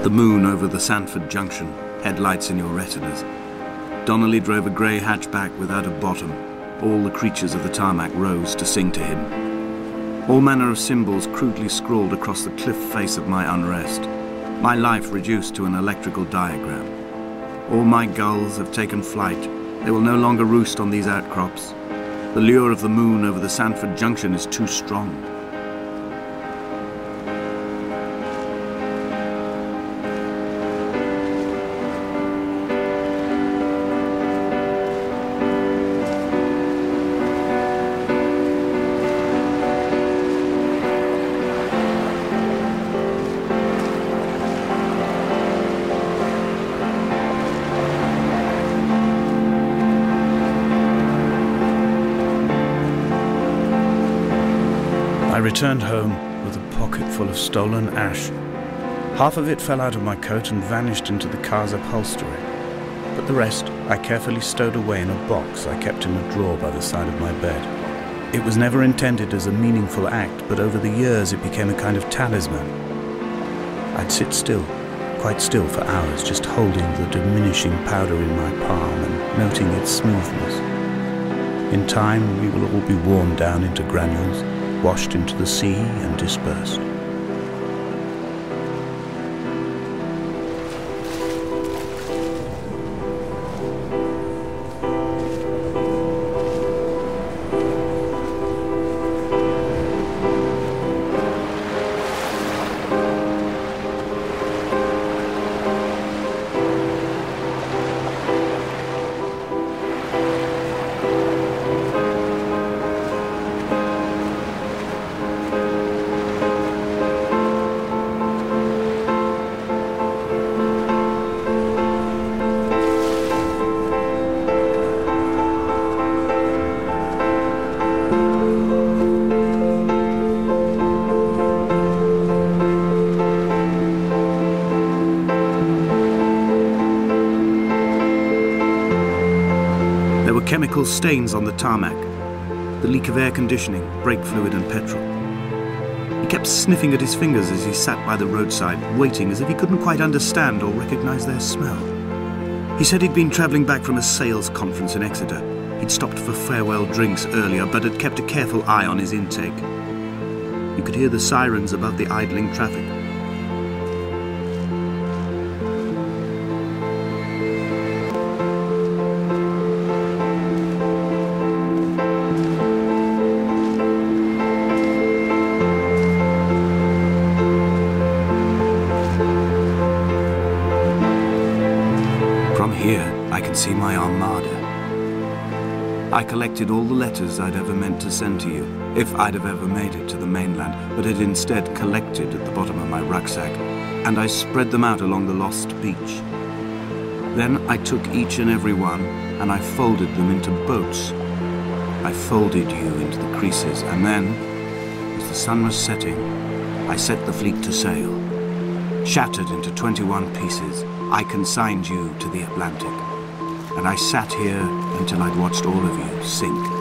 The moon over the Sanford Junction, headlights in your retinas. Donnelly drove a grey hatchback without a bottom. All the creatures of the tarmac rose to sing to him. All manner of symbols crudely scrawled across the cliff face of my unrest. My life reduced to an electrical diagram. All my gulls have taken flight. They will no longer roost on these outcrops. The lure of the moon over the Sanford Junction is too strong. I returned home with a pocket full of stolen ash. Half of it fell out of my coat and vanished into the car's upholstery, but the rest I carefully stowed away in a box I kept in a drawer by the side of my bed. It was never intended as a meaningful act, but over the years it became a kind of talisman. I'd sit still, quite still for hours, just holding the diminishing powder in my palm and noting its smoothness. In time we will all be worn down into granules, washed into the sea and dispersed. Chemical stains on the tarmac, the leak of air conditioning, brake fluid and petrol. He kept sniffing at his fingers as he sat by the roadside, waiting as if he couldn't quite understand or recognize their smell. He said he'd been traveling back from a sales conference in Exeter. He'd stopped for farewell drinks earlier, but had kept a careful eye on his intake. You could hear the sirens above the idling traffic. I can see my armada. I collected all the letters I'd ever meant to send to you, if I'd have ever made it to the mainland, but had instead collected at the bottom of my rucksack, and I spread them out along the lost beach. Then I took each and every one, and I folded them into boats. I folded you into the creases, and then, as the sun was setting, I set the fleet to sail. Shattered into 21 pieces, I consigned you to the Atlantic. And I sat here until I'd watched all of you sink.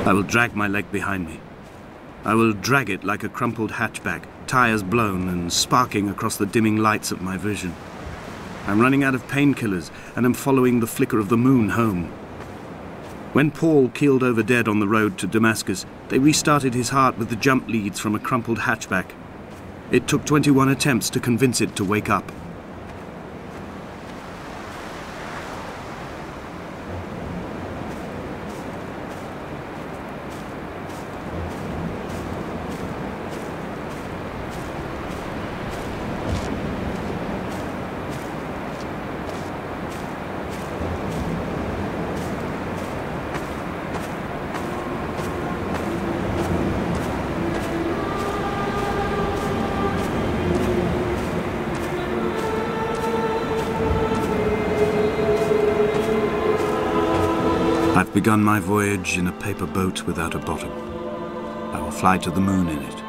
I will drag my leg behind me. I will drag it like a crumpled hatchback, tires blown and sparking across the dimming lights of my vision. I'm running out of painkillers, and am following the flicker of the moon home. When Paul keeled over dead on the road to Damascus, they restarted his heart with the jump leads from a crumpled hatchback. It took 21 attempts to convince it to wake up. I've begun my voyage in a paper boat without a bottom. I will fly to the moon in it.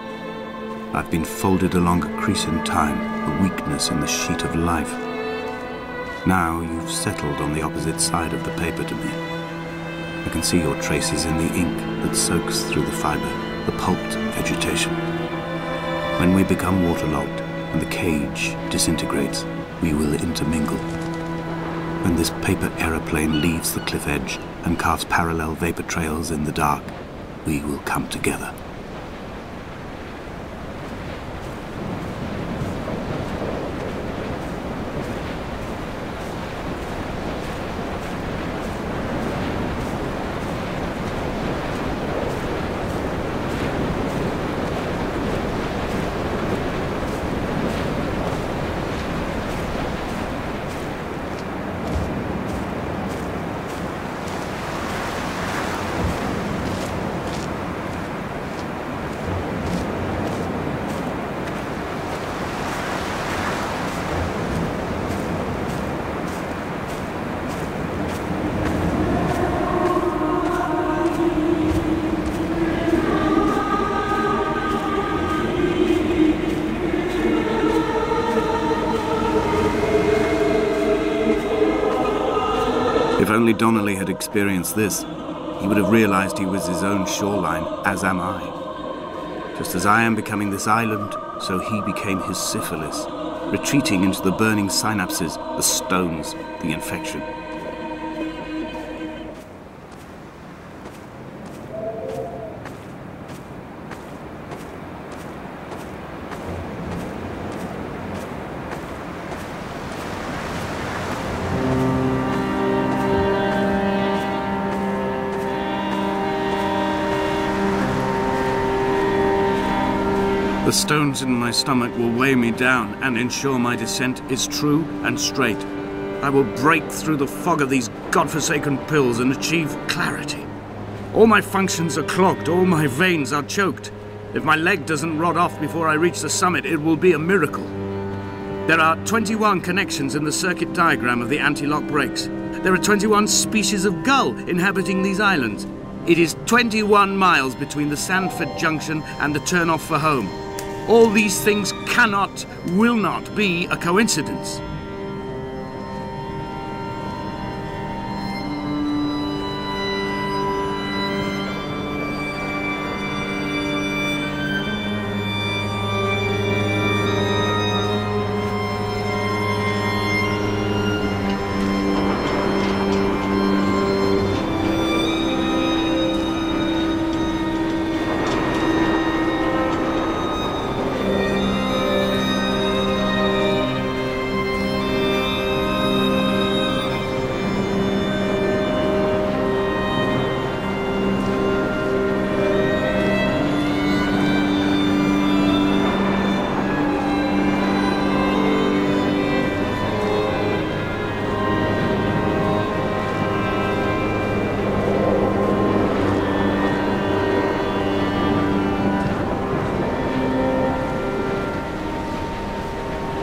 I've been folded along a crease in time, a weakness in the sheet of life. Now you've settled on the opposite side of the paper to me. I can see your traces in the ink that soaks through the fiber, the pulped vegetation. When we become waterlogged and the cage disintegrates, we will intermingle. When this paper aeroplane leaves the cliff edge and carves parallel vapor trails in the dark, we will come together. If only Donnelly had experienced this, he would have realized he was his own shoreline, as am I. Just as I am becoming this island, so he became his syphilis, retreating into the burning synapses, the stones, the infection. The stones in my stomach will weigh me down and ensure my descent is true and straight. I will break through the fog of these godforsaken pills and achieve clarity. All my functions are clogged, all my veins are choked. If my leg doesn't rot off before I reach the summit, it will be a miracle. There are 21 connections in the circuit diagram of the anti-lock brakes. There are 21 species of gull inhabiting these islands. It is 21 miles between the Sandford Junction and the turn-off for home. All these things cannot, will not be a coincidence.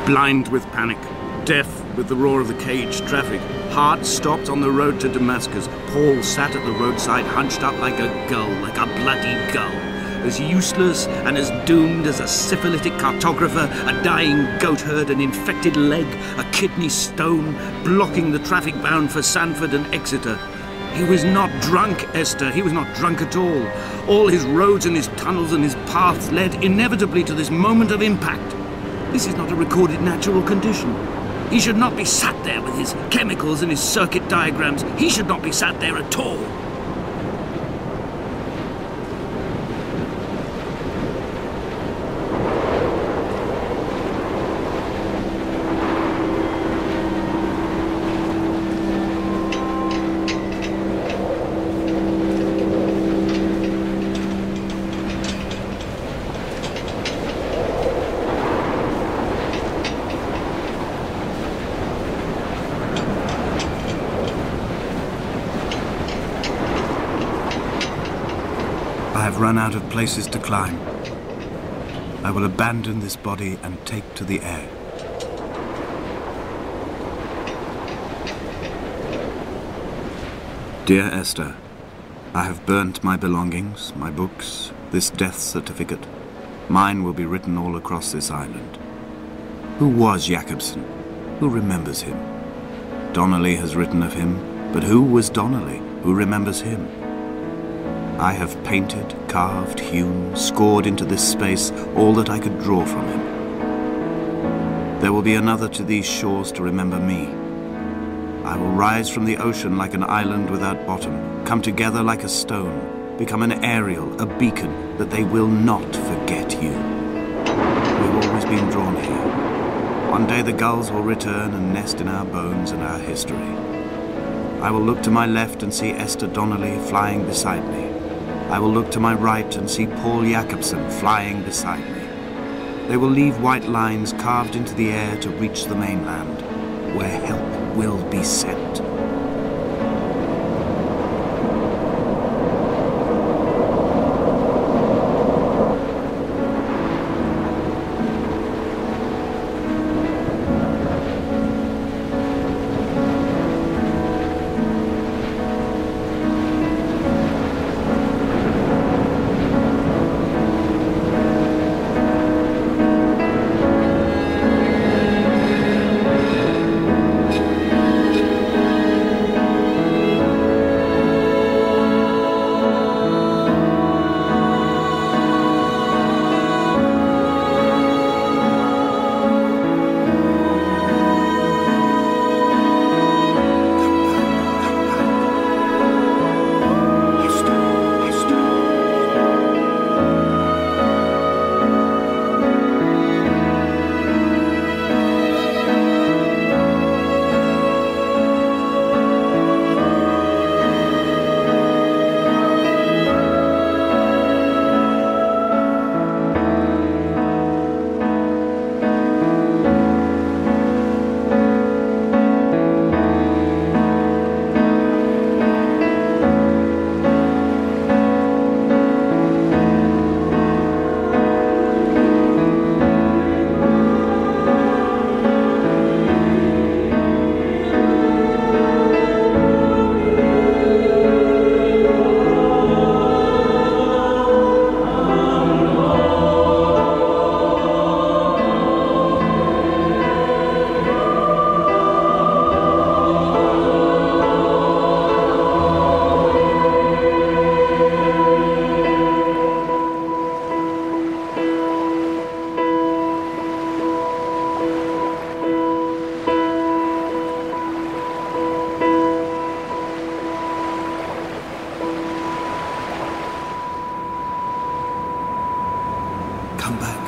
Blind with panic, deaf with the roar of the cage traffic, heart stopped on the road to Damascus, Paul sat at the roadside hunched up like a gull, like a bloody gull, as useless and as doomed as a syphilitic cartographer, a dying goat herd, an infected leg, a kidney stone, blocking the traffic bound for Sandford and Exeter. He was not drunk, Esther. He was not drunk at all. All his roads and his tunnels and his paths led inevitably to this moment of impact. This is not a recorded natural condition. He should not be sat there with his chemicals and his circuit diagrams. He should not be sat there at all. I have run out of places to climb. I will abandon this body and take to the air. Dear Esther, I have burnt my belongings, my books, this death certificate. Mine will be written all across this island. Who was Jakobsen? Who remembers him? Donnelly has written of him, but who was Donnelly? Who remembers him? I have painted, carved, hewn, scored into this space all that I could draw from him. There will be another to these shores to remember me. I will rise from the ocean like an island without bottom, come together like a stone, become an aerial, a beacon, that they will not forget you. We've always been drawn here. One day the gulls will return and nest in our bones and our history. I will look to my left and see Esther Donnelly flying beside me. I will look to my right and see Paul Jakobsen flying beside me. They will leave white lines carved into the air to reach the mainland, where help will be sent. Come back.